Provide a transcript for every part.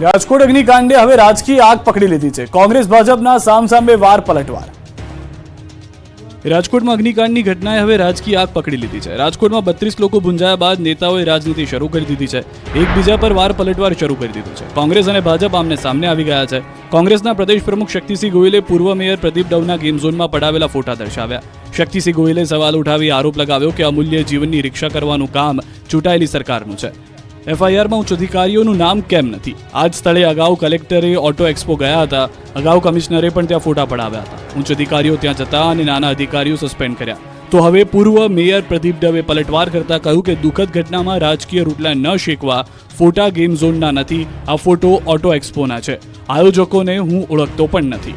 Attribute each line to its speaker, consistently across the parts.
Speaker 1: રાજકોટ અગ્નિકાંડે હવે રાજકીય આગ પકડી લીધી છે। કોંગ્રેસ ભાજપના સામસામે વાર પલટવાર। રાજકોટમાં અગ્નિકાંડની ઘટનાએ હવે રાજકીય આગ પકડી લીધી છે। રાજકોટમાં 32 લોકો ભૂંજાયા બાદ નેતાઓએ રાજનીતિ શરૂ કરી દીધી છે। એકબીજા પર વાર પલટવાર શરૂ કરી દીધો છે। કોંગ્રેસ અને ભાજપ આમને સામને આવી ગયા છે। કોંગ્રેસના પ્રદેશ પ્રમુખ શક્તિસિંહ ગોહિલે પૂર્વ મેયર પ્રદીપ ડવના ગેમ ઝોનમાં પડાવેલા ફોટા દર્શાવ્યા। શક્તિસિંહ ગોહિલે સવાલ ઉઠાવી આરોપ લગાવ્યો કે અમૂલ્ય જીવનની રીક્ષા કરવાનું કામ ચૂંટાયેલી સરકારનું છે। એફઆઈઆરમાં ઉચ્ચ અધિકારીઓનું નામ કેમ નથી? આ જ સ્થળે અગાઉ કલેક્ટરે ઓટો એક્સપો ગયા હતા। અગાઉ કમિશનરે પણ ત્યાં ફોટા પડાવ્યા હતા। ઉચ્ચ અધિકારીઓ ત્યાં જતા અને નાના અધિકારીઓ સસ્પેન્ડ કર્યા। તો હવે પૂર્વ મેયર પ્રદીપ ડવે પલટવાર કરતા કહ્યું કે દુઃખદ ઘટનામાં રાજકીય રૂટલા ન શેકવા। ફોટા ગેમ ઝોનના નથી, આ ફોટો ઓટો એક્સપોના છે। આયોજકોને હું ઓળખતો પણ નથી।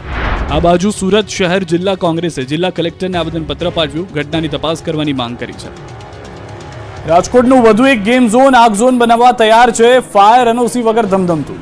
Speaker 1: આ બાજુ સુરત શહેર જિલ્લા કોંગ્રેસે જિલ્લા કલેક્ટરને આવેદનપત્ર પાઠવ્યું। ઘટનાની તપાસ કરવાની માંગ કરી છે। રાજકોટનું વધુ એક ગેમ ઝોન આગ ઝોન બનાવવા તૈયાર છે। ફાયર એનઓસી વગર ધમધમતું।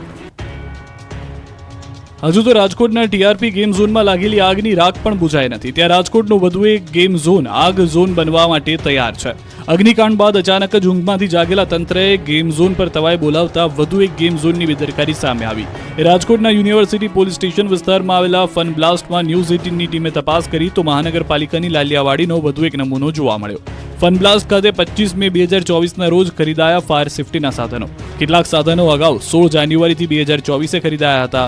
Speaker 1: હજુ તો રાજકોટના ટીઆરપી ગેમ ઝોનમાં લાગેલી આગની રાખ પણ બુઝાઈ નથી, ત્યાં રાજકોટનું વધુ એક ગેમ ઝોન આગ ઝોન બનવા માટે તૈયાર છે। અગ્નિકાંડ બાદ અચાનક જ ઊંઘમાંથી જાગેલા તંત્રએ ગેમ ઝોન પર તવાઈ બોલાવતા વધુ એક ગેમ ઝોનની બેદરકારી સામે આવી। રાજકોટના યુનિવર્સિટી પોલીસ સ્ટેશન વિસ્તારમાં આવેલા ફન બ્લાસ્ટમાં ન્યૂઝ 18ની ટીમે તપાસ કરી તો મહાનગરપાલિકાની લાલિયાવાડીનો વધુ એક નમૂનો જોવા મળ્યો। ફન બ્લાસ્ટ ખાતે 25 મે 2024ના રોજ ખરીદાયા ફાયર સેફટીના સાધનો। કેટલાક સાધનો અગાઉ 16 જાન્યુઆરીથી 2024 ખરીદાયા હતા।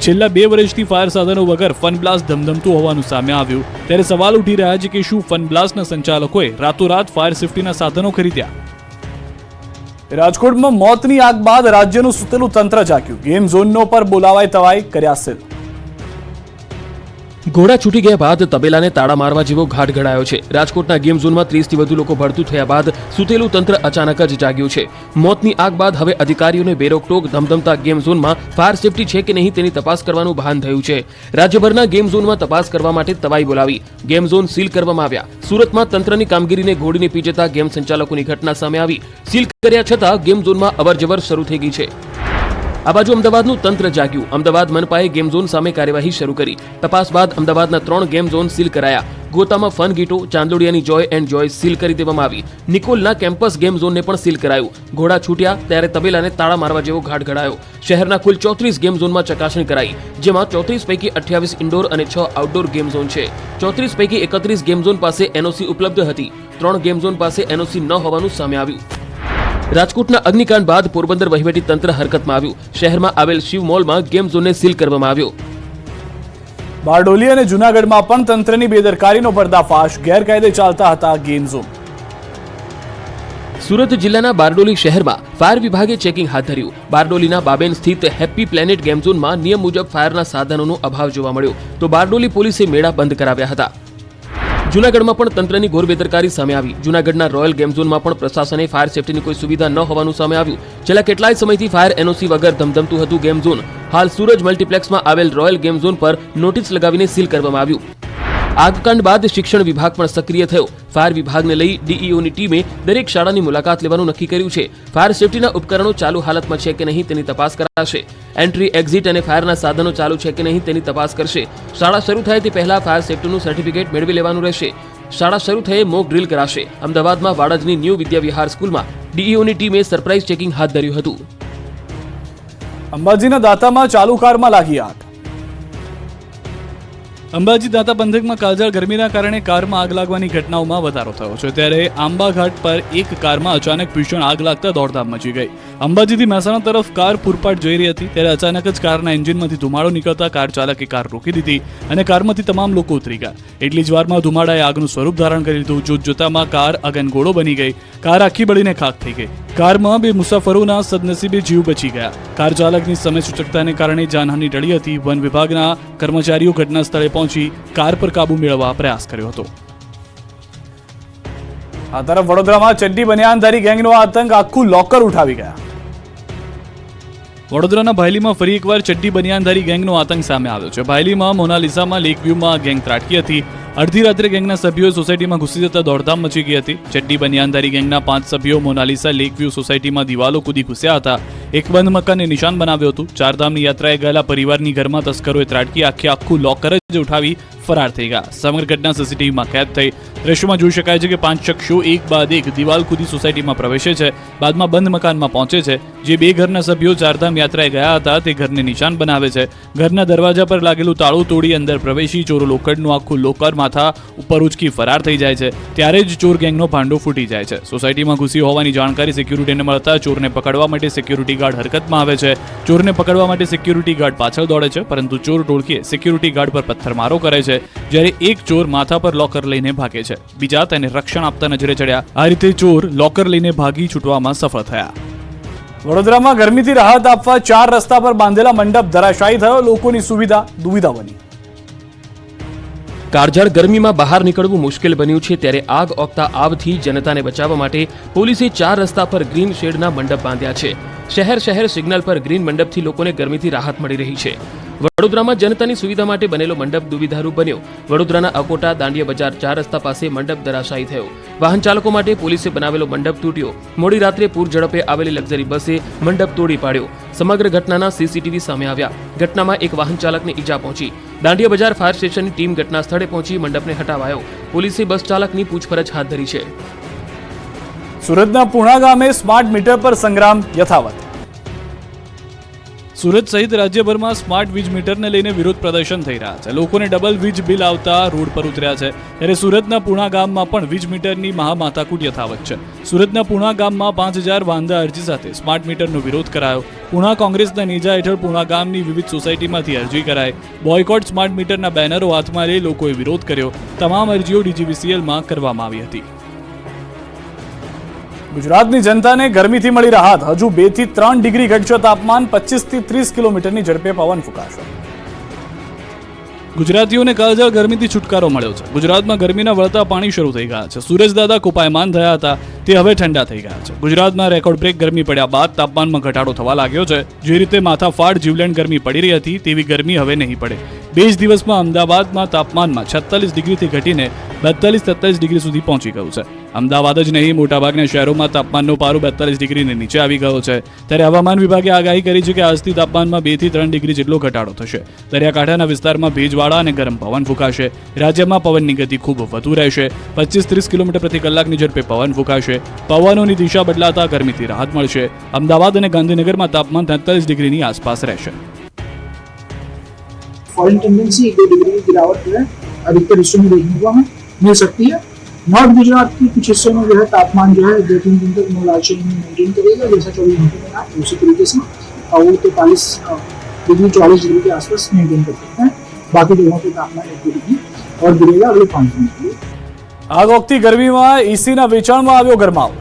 Speaker 1: છેલ્લા 2 વર્ષથી ફાયર સાધનો વગર ફન બ્લાસ્ટ ધમધમતું હોવાનું સામે આવ્યું। ત્યારે સવાલ ઉઠી રહ્યા છે કે શું ફન બ્લાસ્ટના સંચાલકોએ રાતોરાત ફાયર સેફટીના સાધનો ખરીદ્યા? રાજકોટમાં મોતની આગ બાદ રાજ્યનું સૂતેલું તંત્ર જાગ્યું। ગેમ ઝોનનો પર બોલાવાય તવાઈ કર્યા સીલ।
Speaker 2: ઘોડા છૂટી ગયા બાદ તબેલાને તાળા મારવા જેવો ઘાટ ઘડાયો છે। રાજકોટના ગેમ ઝોનમાં 30થી વધુ લોકો ભડતું થયા બાદ સૂતેલું તંત્ર અચાનક જ જાગ્યું છે। મોતની આગ બાદ હવે અધિકારીઓને બેરોકટોક ધમધમતા ગેમ ઝોનમાં ફાયર સેફટી છે કે નહીં તેની તપાસ કરવાનું ભાન થયું છે। રાજ્યભરના ગેમ ઝોનમાં તપાસ કરવા માટે તવાઈ બોલાવી ગેમ ઝોન સીલ કરવામાં આવ્યા। સુરતમાં તંત્રની કામગીરીને ઘોડીને પી જતા ગેમ સંચાલકોની ઘટના સામે આવી। સીલ કર્યા છતાં ગેમ ઝોનમાં અવરજવર શરૂ થઈ ગઈ છે। આ બાજુ અમદાવાદનું તંત્ર જાગ્યું। અમદાવાદ મનપાએ ગેમ ઝોન સામે કાર્યવાહી શરૂ કરી। તપાસ બાદ અમદાવાદના 3 ગેમ ઝોન સીલ કરાયા। ગોતામાં ફન ગીટો, ચાંદોડિયાની જોય એન્ડ જોય સીલ કરી દેવામાં આવી। નિકોલના કેમ્પસ ગેમ ઝોનને પણ સીલ કરાયું। ઘોડા છૂટ્યા ત્યારે તબેલાને તાળા મારવા જેવો ઘાટ ઘડાયો। શહેરના કુલ 34 ગેમ ઝોનમાં ચકાસણી કરાઈ, જેમાં 34 પૈકી 28 ઇન્ડોર અને 6 આઉટડોર ગેમ ઝોન છે। 34 પૈકી 31 ગેમ ઝોન પાસે એનઓસી ઉપલબ્ધ હતી, 3 ગેમ ઝોન પાસે એનઓસી ન હોવાનું સામે આવ્યું। રાજકોટના અગ્નિકાંડ બાદ પોરબંદર વહીવટી તંત્ર હરકતમાં આવ્યું। શહેરમાં આવેલ શિવ મોલમાં ગેમ ઝોનને સીલ કરવામાં આવ્યો।
Speaker 1: બારડોલી અને જૂનાગઢમાં પણ તંત્રની બેદરકારીનો પર્દાફાશ। ગેરકાયદે ચાલતા હતા ગેમ ઝોન।
Speaker 2: સુરત જિલ્લાના બારડોલી શહેરમાં ફાયર વિભાગે ચેકિંગ હાથ ધર્યું। બારડોલીના બાબેન સ્થિત હેપી પ્લેનેટ ગેમ ઝોનમાં નિયમ મુજબ ફાયરના સાધનોનો અભાવ જોવા મળ્યો તો બારડોલી પોલીસે મેળા બંધ કરાવ્યા હતા। જૂનાગઢમાં પણ તંત્રની ઘોર બેદરકારી સામે આવી। જૂનાગઢના રોયલ ગેમ ઝોનમાં પણ પ્રશાસને ફાયર સેફટીની કોઈ સુવિધા ન હોવાનું સામે આવ્યું। છેલ્લા કેટલાય સમયથી ફાયર એનઓસી વગર ધમધમતું હતું ગેમ ઝોન। હાલ સૂરજ મલ્ટીપ્લેક્સમાં આવેલ રોયલ ગેમ ઝોન પર નોટિસ લગાવીને સીલ કરવામાં આવ્યું। આગકાંડ બાદ શિક્ષણ વિભાગ પણ સક્રિય થયો। ફાયર વિભાગને લઈ ડીઈઓની ટીમે દરેક શાળાની મુલાકાત લેવાનું નક્કી કર્યું છે। ફાયર સેફટીના ઉપકરણો ચાલુ હાલતમાં છે કે નહીં તેની તપાસ કરાશે। એન્ટ્રી એક્ઝિટ અને ફાયરના સાધનો ચાલુ છે કે નહીં તેની તપાસ કરશે। શાળા શરૂ થાય તે પહેલા ફાયર સેફટીનું સર્ટિફિકેટ મેળવી લેવાનું રહેશે। શાળા શરૂ થયે મોક ડ્રીલ કરાશે। અમદાવાદમાં વાડજની ન્યૂ વિદ્યા વિહાર સ્કૂલમાં ડીઈઓની ટીમે સરપ્રાઇઝ ચેકિંગ હાથ ધર્યું હતું।
Speaker 1: અંબાજીના દાતામાં ચાલુ કારમાં લાગી આગ। અંબાજી દાતા પંથકમાં કાળઝાળ ગરમીના કારણે કારમાં આગ લાગવાની ઘટનાઓમાં વધારો થયો છે। ત્યારે આંબા ઘાટ પર એક કારમાં અચાનક ભીષણ આગ લાગતા દોડધામ મચી ગઈ। અંબાજીથી મહેસાણા તરફ કાર પૂરપાટ જઈ રહી હતી ત્યારે અચાનક જ કારના એન્જિનમાંથી ધુમાડો નીકળતા કાર ચાલકે કાર રોકી દીધી અને કારમાંથી તમામ લોકો ઉતરી ગયા। એટલી જ વારમાં ધુમાડાએ આગનું સ્વરૂપ ધારણ કરી લીધું। જોતજોતામાં કાર અગનગોળો બની ગઈ। કાર આખી બળીને ખાખ થઈ ગઈ। કારમાં 2 મુસાફરોના સદનસીબે જીવ બચી ગયા। કાર ચાલકની સમય સૂચકતાને કારણે જાનહાનિ ટળી હતી। વન વિભાગના કર્મચારીઓ ઘટના સ્થળે પહોંચી કાર પર કાબુ મેળવવા પ્રયાસ કર્યો હતો। આ તરફ વડોદરામાં ચડ્ડી બનિયાનધારી ગેંગનો આતંક આખું લોકર ઉઠાવી ગયા। વડોદરાના ભાયલીમાં ફરી એકવાર ચડ્ડી બનિયાનધારી ગેંગનો આતંક સામે આવ્યો છે। ભાયલીમાં મોનાલિસામાં લેક વ્યૂમાં ગેંગ ત્રાટકી હતી। અડધી રાત્રે ગેંગના સભ્યોએ સોસાયટીમાં ઘૂસી જતા દોડધામ મચી ગઈ હતી। ચડ્ડી બનિયાનધારી ગેંગના 5 સભ્યો મોનાલિસા લેક વ્યૂ સોસાયટીમાં દિવાલો કૂદી ઘૂસ્યા હતા। એક બંધ મકાનને નિશાન બનાવ્યું હતું। ચારધામની યાત્રાએ ગયેલા પરિવારની ઘરમાં તસ્કરોએ ત્રાટકી આખું લોકર જ ઉઠાવી ફરાર થઈ ગયા. સમગ્ર ઘટના સીસીટીવીમાં કેદ થઈ. દ્રશ્યમાં જોઈ શકાય છે કે 5 શખ્સો એક બાદ એક દિવાલ કૂદી સોસાયટીમાં પ્રવેશે છે, બાદમાં બંધ મકાનમાં પહોંચે છે. જે 2 ઘરના સભ્યો ચારધામ યાત્રાએ ગયા હતા તે ઘરને નિશાન બનાવે છે. ઘરના દરવાજા પર લાગેલું તાળું તોડી અંદર પ્રવેશી ચોરો લોખંડનું આખું લોકર માથા ઉપર ઉચકી ફરાર થઈ જાય છે. ત્યારે જ ચોર ગેંગનો ભાંડો ફૂટી જાય છે. સોસાયટીમાં ઘૂસી હોવાની જાણકારી સિક્યુરિટીને મળતા ચોરને પકડવા માટે સિક્યુરિટી ગાર્ડ હરકતમાં આવે છે. ચોરને પકડવા માટે સિક્યુરિટી ગાર્ડ પાછળ દોડે છે, પરંતુ ચોર ટોળકીએ સિક્યુરિટી ગાર્ડ પર પથ્થરમારો કરે છે. જ્યારે એક ચોર માથા પર લોકર લઈને ભાગે છે, બીજા તેને રક્ષણ આપતા નજરે ચડ્યા. આ રીતે ચોર લોકર લઈને ભાગી છૂટવામાં સફળ થયા. વડોદરામાં ગરમીથી રાહત આપવા 4 રસ્તા પર બાંધેલા મંડપ ધરાશાયી થયો. લોકોની દુવિધા બની.
Speaker 2: કાળઝાળ ગરમીમાં બહાર નીકળવું મુશ્કેલ બન્યું છે, ત્યારે આગ ઓકતા આવથી જનતાને બચાવવા માટે પોલીસે 4 રસ્તા પર ગ્રીન શેડના મંડપ બાંધ્યા છે. શહેર સિગ્નલ પર ગ્રીન મંડપથી લોકોને ગરમીથી રાહત મળી રહી છે. વડોદરામાં જનતાની સુવિધા માટે બનેલો મંડપ દુવિધારૂપ બન્યો. વડોદરાના અકોટા દાંડિયા બજાર 4 રસ્તા પાસે મંડપ ધરાશાયી થયો. વાહન ચાલકો માટે પોલીસે બનાવેલો મંડપ તૂટ્યો. મોડી રાત્રે પૂર ઝડપે આવેલી લક્ઝરી બસે મંડપ તોડી પાડ્યો. સમગ્ર ઘટનાના સીસીટીવી સામે આવ્યા. ઘટનામાં એક વાહન ચાલકને ઈજા પહોંચી. દાંડિયા બજાર ફાયર સ્ટેશનની ટીમ ઘટના સ્થળે પહોંચી મંડપને હટાવાયો. પોલીસે બસ ચાલકની પૂછપરછ હાથ ધરી છે.
Speaker 1: સુરતના પુણા ગામે સ્માર્ટ મીટર પર સંગ્રામ યથાવત. સુરત સહિત રાજ્યભરમાં સ્માર્ટ વીજ મીટરને લઈને વિરોધ પ્રદર્શન થઈ રહ્યા છે. લોકોને ડબલ વીજ બિલ આવતા રોડ પર ઉતર્યા છે. ત્યારે સુરતના પુણા ગામમાં પણ વીજ મીટરની મહામાથાકૂટ યથાવત છે. સુરતના પુણા ગામમાં 5000 વાંધા અરજી સાથે સ્માર્ટ મીટરનો વિરોધ કરાયો. પુણા કોંગ્રેસના નેજા હેઠળ પુણા ગામની વિવિધ સોસાયટીમાંથી અરજી કરાઈ. બોયકોટ સ્માર્ટ મીટરના બેનરો હાથમાં લઈ લોકોએ વિરોધ કર્યો. તમામ અરજીઓ DGVCLમાં કરવામાં આવી હતી. ગુજરાતની જનતાને ગરમીથી મળી રાહત. હજુ 2 થી 3 ડિગ્રી ઘટશે તાપમાન. 25 થી 30 કિલોમીટરની ઝડપે પવન ફૂંકાશે. ગુજરાતીઓને કાળઝાળ ગરમીથી છુટકારો મળ્યો છે. ગુજરાતમાં ગરમીના વળતા પાણી શરૂ થઈ ગયા છે. સૂરજદાદા કોપાયમાન થયા હતા તે હવે ઠંડા થઈ ગયા છે. ગુજરાતમાં રેકોર્ડ બ્રેક ગરમી પડ્યા બાદ તાપમાનમાં ઘટાડો થવા લાગ્યો છે. જે રીતે માથાફાડ જીવલેણ ગરમી પડી રહી હતી તેવી ગરમી હવે નહીં પડે. 2 જ દિવસમાં અમદાવાદમાં તાપમાનમાં 46 ડિગ્રીથી ઘટીને 42-43 ડિગ્રી સુધી પહોંચી ગયું છે. અમદાવાદ જ નહીં, મોટાભાગના શહેરોમાં તાપમાનનો પારો 42 ડિગ્રીને નીચે આવી ગયો છે. ત્યારે હવામાન વિભાગે આગાહી કરી છે કે આજથી તાપમાનમાં 2 થી 3 ડિગ્રી જેટલો ઘટાડો થશે. દરિયાકાંઠાના વિસ્તારમાં ભેજવાળા અને ગરમ પવન ફૂંકાશે. રાજ્યમાં પવનની ગતિ ખૂબ વધુ રહેશે. 25-30 કિલોમીટર પ્રતિ કલાકની ઝડપે પવન ફૂંકાશે. પવનોની દિશા બદલાતા ગરમીથી રાહત મળશે. અમદાવાદ અને ગાંધીનગરમાં તાપમાન 43 ડિગ્રીની આસપાસ રહેશે.
Speaker 3: फॉलिंग टेंडेंसी 1-2 डिग्री की गिरावट जो है अधिकतर हिस्सों में देखने को हमें मिल सकती है. नॉर्थ गुजरात के कुछ हिस्सों में जो है तापमान जो है 2-3 दिन तक नॉर्मल मेंटेन करेगा जैसा 24 घंटे में रहा उसी तरीके से, और वो 43 डिग्री 44 डिग्री के आसपास मेंटेन कर सकते हैं. बाकी जगहों पर तापमान 1-2 डिग्री और गिरेगा अगले 5 दिन के लिए.
Speaker 1: આગ ઓગતી ગરમીમાં એસીના વેચાણમાં આવ્યો ગરમાવો.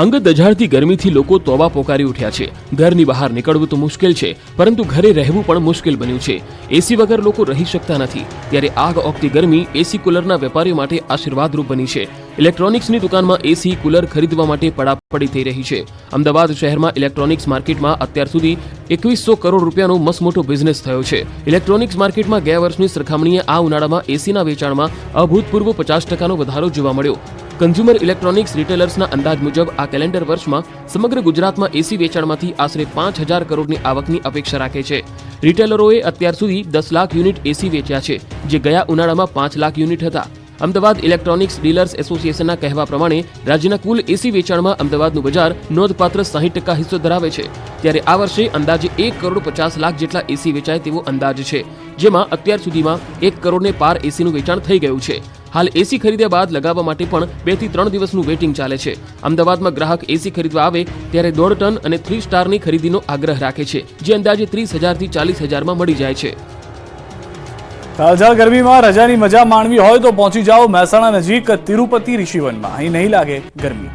Speaker 2: અંગ દઝાડતી ગરમીથી લોકો તોબા પોકારી ઉઠ્યા છે. ઘરની બહાર નીકળવું તો મુશ્કેલ છે, પરંતુ ઘરે રહેવું પણ મુશ્કેલ બન્યું છે. એસી વગર લોકો રહી શકતા નથી. ત્યારે આગ ઓગતી ગરમી એસી કુલરના વેપારીઓ માટે આશીર્વાદરૂપ બની છે. ઇલેક્ટ્રોનિક્સની દુકાનમાં એસી કુલર ખરીદવા માટે પડાપડી થઈ રહી છે. અમદાવાદ શહેરમાં ઇલેક્ટ્રોનિક્સ માર્કેટમાં અત્યાર સુધી 2100 કરોડ રૂપિયાનો મસમોટો બિઝનેસ થયો છે. ઇલેક્ટ્રોનિક્સ માર્કેટમાં ગયા વર્ષની સરખામણીએ આ ઉનાળામાં એસીના વેચાણમાં અભૂતપૂર્વ 50% વધારો જોવા મળ્યો. કન્ઝ્યુમર ઇલેક્ટ્રોનિક્સ રિટેલર્સના અંદાજ મુજબ આ કેલેન્ડર વર્ષમાં સમગ્ર ગુજરાતમાં એસી વેચાણમાંથી આશરે 5000 કરોડની આવકની અપેક્ષા રાખે છે. રિટેલરોએ અત્યાર સુધી 10 લાખ યુનિટ એસી વેચ્યા છે, જે ગયા ઉનાળામાં 5 લાખ યુનિટ હતા. અમદાવાદ ઇલેક્ટ્રોનિક્સ ડીલર્સ એસોસિએશનના કહેવા પ્રમાણે રાજ્યના કુલ એસી વેચાણમાં અમદાવાદનું બજાર નોંધપાત્ર 60% હિસ્સો ધરાવે છે. ત્યારે આ વર્ષે અંદાજે 1,50,00,000 જેટલા એસી વેચાય તેવો અંદાજ છે, જેમાં અત્યાર સુધીમાં 1 કરોડને પાર એસીનું વેચાણ થઈ ગયું છે. હાલ એસી ખરીદ્યા બાદ લગાવવા માટે પણ 2 થી 3 દિવસનું વેટિંગ ચાલે છે. અમદાવાદમાં ગ્રાહક એસી ખરીદવા આવે ત્યારે 1.5 ટન અને 3 સ્ટારની ખરીદીનો આગ્રહ રાખે છે, જે અંદાજે 30,000 થી 40,000માં મળી જાય છે.
Speaker 1: કાળઝાળ ગરમીમાં રજાની મજા માણવી હોય તો પહોંચી જાઓ મહેસાણા નજીક તિરુપતિ ઋષિવનમાં. અહીં નહીં લાગે ગરમી.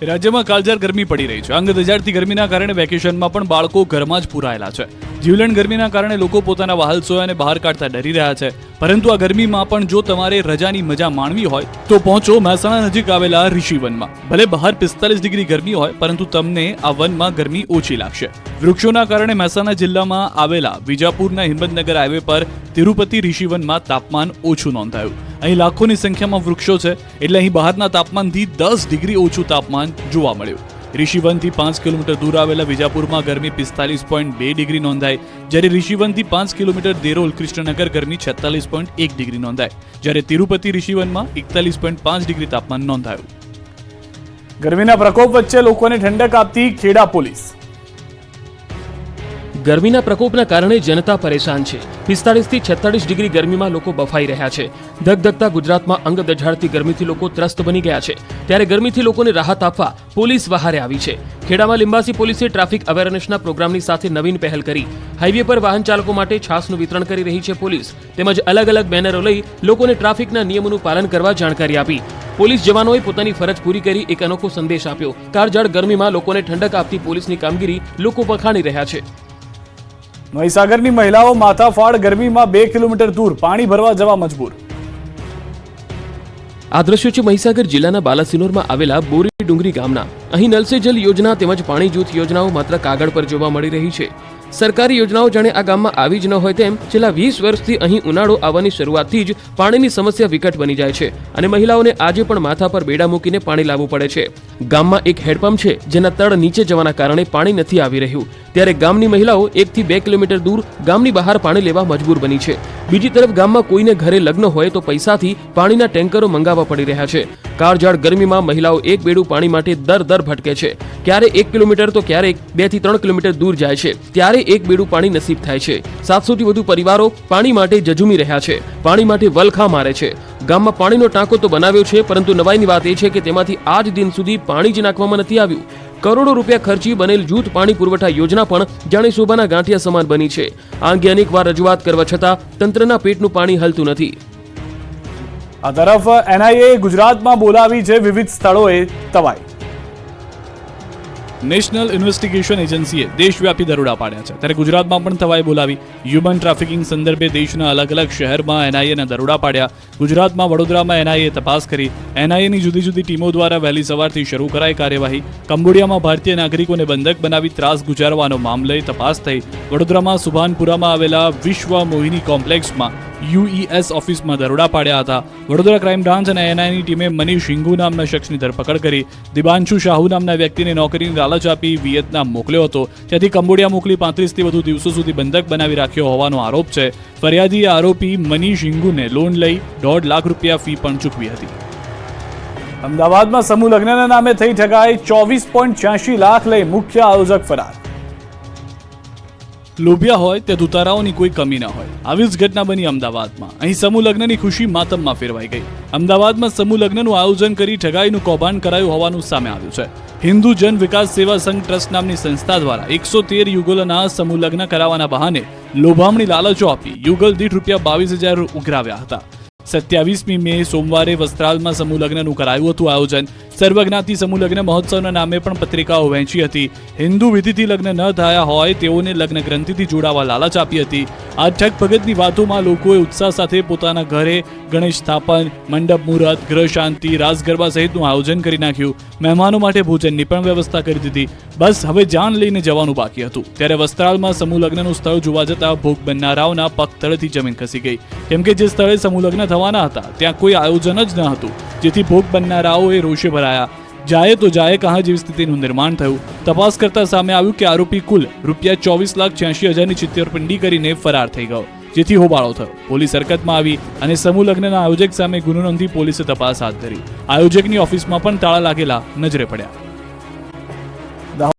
Speaker 1: રાજ્યમાં કાળઝાળ ગરમી પડી રહી છે. અંગ દઝાડતી ગરમીના કારણે વેકેશનમાં પણ બાળકો ઘરમાં જ પુરાયેલા છે. જીવલેણ ગરમીના કારણે લોકો પોતાના વહાલ સોયાને બહાર કાઢતા ડરી રહ્યા છે. પરંતુ આ ગરમીમાં પણ જો તમારે રજાની મજા માણવી હોય તો પહોંચો મહેસાણા નજીક આવેલા ઋષિવનમાં. ભલે બહાર 45 ડિગ્રી ગરમી હોય, પરંતુ તમને આ વનમાં ગરમી ઓછી લાગશે. વૃક્ષોના કારણે મહેસાણા જિલ્લામાં આવેલા વિજાપુરના હિંમતનગર હાઈવે પર તિરુપતિ ઋષિવનમાં તાપમાન ઓછું નોંધાયું. અહીં લાખોની સંખ્યામાં વૃક્ષો છે, એટલે અહીં બહારના તાપમાનથી 10 ડિગ્રી ઓછું તાપમાન જોવા મળ્યું. ઋષિવનથી 5 કિલોમીટર દૂર આવેલા વિજાપુરમાં ગરમી 45.2 ડિગ્રી નોંધાઈ, જ્યારે ઋષિવનથી 5 કિલોમીટર દેરોલ કૃષ્ણનગર ગરમી 46.1 ડિગ્રી નોંધાઈ, જ્યારે તિરુપતિ ઋષિવનમાં 41.5 ડિગ્રી તાપમાન નોંધાયું. ગરમીના પ્રકોપ વચ્ચે લોકોને ઠંડક આપતી ખેડા પોલીસ.
Speaker 2: ગરમીના પ્રકોપના કારણે જનતા પરેશાન છે. 45 થી 46 ડિગ્રી ગરમીમાં લોકો બફાઈ રહ્યા છે. ધગધગતા ગુજરાતમાં અંગ દઝાડતી ગરમીથી લોકો ત્રસ્ત બની ગયા છે. ત્યારે ગરમીથી લોકોને રાહત આપવા પોલીસ વહારે આવી છે. ખેડામાં લિંબાસી પોલીસે ટ્રાફિક અવેરનેસના પ્રોગ્રામની સાથે નવીન પહેલ કરી. હાઈવે પર વાહન ચાલકો માટે છાસનું વિતરણ કરી રહી છે પોલીસ. તેમજ અલગ અલગ બેનરો લઈ લોકોને ટ્રાફિકના નિયમોનું પાલન કરવા જાણકારી આપી. પોલીસ જવાનોએ પોતાની ફરજ પૂરી કરી એક અનોખો સંદેશ આપ્યો. કાળઝાળ ગરમીમાં લોકોને ઠંડક આપતી પોલીસની કામગીરી લોકો વખાણી રહ્યા છે.
Speaker 1: મહીસાગરની મહિલાઓ માથાફાડ ગરમીમાં 2 કિલોમીટર દૂર પાણી ભરવા જવા મજબૂર.
Speaker 2: આ દ્રશ્યો છે મહીસાગર જિલ્લાના બાલાસિનોરમાં આવેલા બોરી ડુંગરી ગામના. અહીં નલ સે જલ યોજના તેમજ પાણી જૂથ યોજનાઓ માત્ર કાગળ પર જોવા મળી રહી છે. સરકારી યોજનાઓ જાણે આ ગામમાં આવી જ ન હોય તેમ છેલ્લા 20 વર્ષથી અહીં ઉનાળો આવવાની શરૂઆતથી જ પાણીની સમસ્યા વિકટ બની જાય છે અને મહિલાઓને આજે પણ માથા પર બેડા મૂકીને પાણી લાવવું પડે છે. ગામમાં એક હેડપંપ છે જેના તળ નીચે જવાના કારણે પાણી નથી આવી રહ્યું. ત્યારે ગામની મહિલાઓ 1 થી 2 કિલોમીટર દૂર ગામની બહાર પાણી લેવા મજબૂર બની છે. બીજી તરફ ગામમાં કોઈને ઘરે લગ્ન હોય તો પૈસાથી પાણીના ટેન્કરો મંગાવવા પડી રહ્યા છે. કાળઝાળ ગરમીમાં મહિલાઓ એક બેડું પાણી માટે દર ભટકે છે. ક્યારે 1 કિલોમીટર તો ક્યારેક 2 થી 3 કિલોમીટર દૂર જાય છે. ત્યારે એક બેડું પાણી નસીબ થાય છે. 700 થી વધુ પરિવારો પાણી માટે જજુમી રહ્યા છે. પાણી માટે વલખા મારે છે. ગામમાં પાણીનો ટાંકો તો બનાવ્યો છે, પરંતુ નવાઈની વાત એ છે કે તેમાંથી આજ દિન સુધી પાણી જ નાખવામાં નથી આવ્યું. કરોડો રૂપિયા ખર્ચી બનેલ જૂથ પાણી પુરવઠા યોજના પણ જાણે શોભાના ગાંઠિયા સમાન બની છે. આ અંગે અનેકવાર રજૂઆત કરવા છતાં તંત્રના પેટનું પાણી હલતું નથી.
Speaker 1: આ તરફ એનઆઈએ ગુજરાતમાં બોલાવી છે વિવિધ સ્થળોએ તવાઈ. નેશનલ ઇન્વેસ્ટિગેશન એજન્સીએ દેશવ્યાપી દરોડા પાડ્યા છે, ત્યારે ગુજરાતમાં પણ તવાઈ બોલાવી. હ્યુમન ટ્રાફિકિંગ સંદર્ભે દેશના અલગ અલગ શહેરમાં એનઆઈએના દરોડા પાડ્યા. ગુજરાતમાં વડોદરામાં એનઆઈએ તપાસ કરી. એનઆઈએની જુદી જુદી ટીમો દ્વારા વહેલી સવારથી શરૂ કરાઈ કાર્યવાહી. કંબોડિયામાં ભારતીય નાગરિકોને બંધક બનાવી ત્રાસ ગુજારવાનો મામલે તપાસ થઈ. વડોદરામાં સુભાનપુરામાં આવેલા વિશ્વ મોહિની કોમ્પ્લેક્સમાં યુઈએસ ઓફિસમાં દરોડા પાડ્યા હતા. વડોદરા ક્રાઇમ બ્રાન્ચ અને એનઆઈની ટીમે મનીષ હિંગુ નામના શખ્સની ધરપકડ કરી. દિબાંશુ શાહુ નામના વ્યક્તિને નોકરીની લાલચ આપી વિયેતનામ મોકલ્યો હતો. ત્યાંથી કંબોડિયા મોકલી 35 થી વધુ દિવસો સુધી બંધક બનાવી રાખ્યો હોવાનો આરોપ છે. ફરિયાદીએ આરોપી મનીષ હિંગુને લોન લઈ 1.5 લાખ રૂપિયા ફી પણ ચૂકવી હતી. અમદાવાદમાં સમૂહ લગ્નના નામે થઈ ઠગાઈ. 24.86 લાખ લઈ મુખ્ય આયોજક ફરાર. લોભિયા હોય તે દુતારાઓની કોઈ કમી ન હોય, આવી જ ઘટના બની અમદાવાદમાં. અહીં સમૂહ લગ્નની ખુશી માતમમાં ફેરવાઈ ગઈ. અમદાવાદમાં સમૂહ લગ્નનું આયોજન કરી ઠગાઈનું કૌભાંડ કરાયું હોવાનું સામે આવ્યું છે. હિન્દુ જન વિકાસ સેવા સંઘ ટ્રસ્ટ નામની સંસ્થા દ્વારા 113 યુગલોના સમૂહ લગ્ન કરાવવાના બહાને લોભામણી લાલચો આપી યુગલ દીઠ ₹22,000 ઉઘરાવ્યા હતા. 27મી મે સોમવારે વસ્ત્રાલમાં સમૂહ લગ્નનું કરાયું હતું આયોજન. સર્વજ્ઞાતિ સમૂહ લગ્ન મહોત્સવના નામે પણ પત્રિકાઓ વહેંચી હતી. હિન્દુ વિધિથી લગ્ન ન થયા હોય તેઓને લગ્ન ગ્રંથિથી જોડાવા લાલચ આપી હતી. આ ઠગ ભગતની વાતોમાં લોકોએ ઉત્સાહ સાથે પોતાના ઘરે ગણેશ સ્થાપન, મંડપ મુહૂર્ત, ગ્રહ શાંતિ, રાસ ગરબા સહિતનું આયોજન કરી નાખ્યું. મહેમાનો માટે ભોજનની પણ વ્યવસ્થા કરી દીધી. બસ હવે જાન લઈને જવાનું બાકી હતું. ત્યારે વસ્ત્રાલમાં સમૂહ લગ્નનું સ્થળ જોવા જતા ભોગ બનનારાઓના પગ તળેથી જમીન ખસી ગઈ. કેમ કે જે સ્થળે સમૂહ લગ્ન થવાના હતા ત્યાં કોઈ આયોજન જ ન હતું, જેથી ભોગ બનનારાઓએ રોષે ભરાયા. જાય તો જાય કહાં જેવી સ્થિતિનું નિર્માણ થયું. તપાસ કરતા સામે આવ્યું કે આરોપી કુલ ₹24,86,000ની છેતરપિંડી કરીને ફરાર થઈ ગયો, જેથી હોબાળો થયો. પોલીસ હરકતમાં આવી અને સમૂહ લગ્નના આયોજક સામે ગુનો નોંધી પોલીસે તપાસ હાથ ધરી. આયોજકની ઓફિસમાં પણ તાળા લાગેલા નજરે પડ્યા.